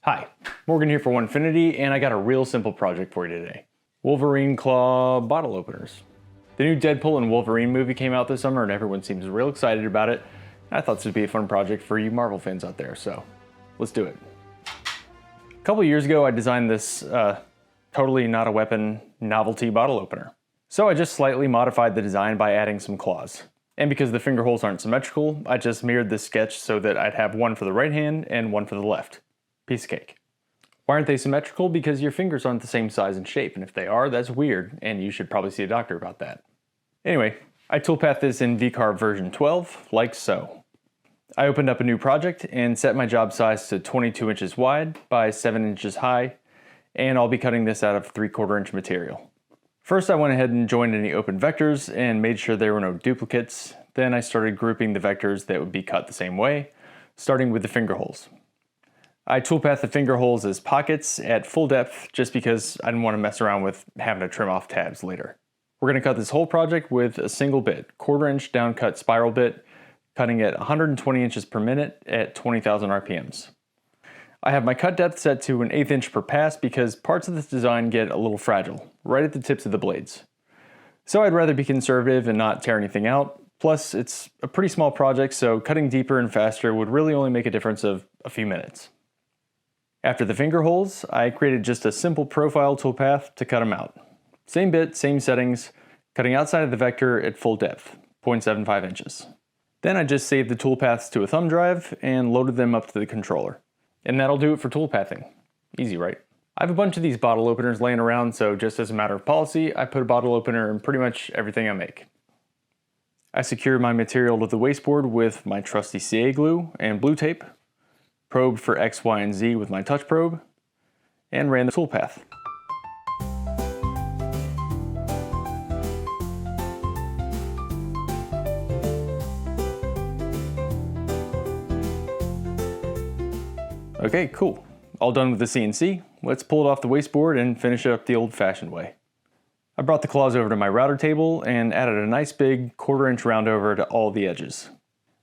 Hi, Morgan here for Onefinity, and I got a real simple project for you today. Wolverine claw bottle openers. The new Deadpool and Wolverine movie came out this summer and everyone seems real excited about it. I thought this would be a fun project for you Marvel fans out there, so let's do it. A couple years ago I designed this totally not a weapon novelty bottle opener. So I just slightly modified the design by adding some claws. And because the finger holes aren't symmetrical, I just mirrored this sketch so that I'd have one for the right hand and one for the left. Piece of cake. Why aren't they symmetrical? Because your fingers aren't the same size and shape, and if they are, that's weird, and you should probably see a doctor about that. Anyway, I toolpathed this in VCarve version 12, like so. I opened up a new project and set my job size to 22 inches wide by 7 inches high, and I'll be cutting this out of 3/4 inch material. First I went ahead and joined any open vectors and made sure there were no duplicates. Then I started grouping the vectors that would be cut the same way, starting with the finger holes. I toolpathed the finger holes as pockets at full depth just because I didn't want to mess around with having to trim off tabs later. We're going to cut this whole project with a single bit, 1/4 inch down cut spiral bit, cutting at 120 inches per minute at 20,000 RPMs. I have my cut depth set to 1/8 inch per pass because parts of this design get a little fragile, right at the tips of the blades. So I'd rather be conservative and not tear anything out. Plus, it's a pretty small project, so cutting deeper and faster would really only make a difference of a few minutes. After the finger holes, I created just a simple profile toolpath to cut them out. Same bit, same settings, cutting outside of the vector at full depth, 0.75 inches. Then I just saved the toolpaths to a thumb drive and loaded them up to the controller. And that'll do it for toolpathing. Easy, right? I have a bunch of these bottle openers laying around, so just as a matter of policy, I put a bottle opener in pretty much everything I make. I secured my material to the wasteboard with my trusty CA glue and blue tape, probed for X, Y, and Z with my touch probe, and ran the toolpath. Okay, cool. All done with the CNC. Let's pull it off the wasteboard and finish it up the old-fashioned way. I brought the claws over to my router table and added a nice big 1/4 inch round over to all the edges.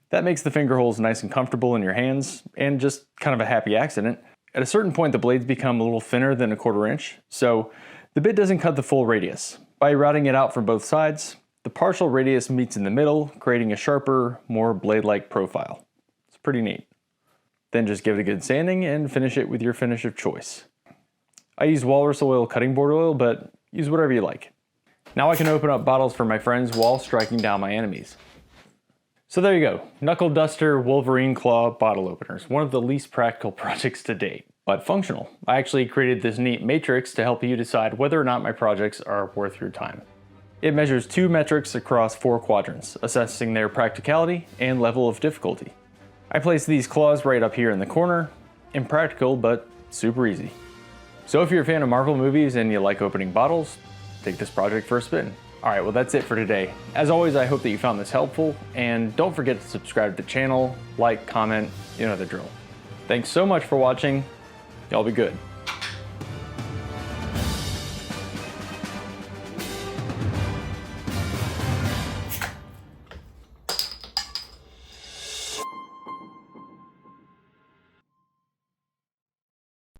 That makes the finger holes nice and comfortable in your hands, and just kind of a happy accident. At a certain point the blades become a little thinner than 1/4 inch, so the bit doesn't cut the full radius. By routing it out from both sides, the partial radius meets in the middle, creating a sharper, more blade-like profile. It's pretty neat. Then just give it a good sanding and finish it with your finish of choice. I use walrus oil cutting board oil, but use whatever you like. Now I can open up bottles for my friends while striking down my enemies. So there you go, Knuckle Duster Wolverine Claw bottle openers. One of the least practical projects to date, but functional. I actually created this neat matrix to help you decide whether or not my projects are worth your time. It measures 2 metrics across 4 quadrants, assessing their practicality and level of difficulty. I placed these claws right up here in the corner. Impractical, but super easy. So if you're a fan of Marvel movies and you like opening bottles, take this project for a spin. Alright, well that's it for today. As always, I hope that you found this helpful, and don't forget to subscribe to the channel, like, comment, you know the drill. Thanks so much for watching. Y'all be good.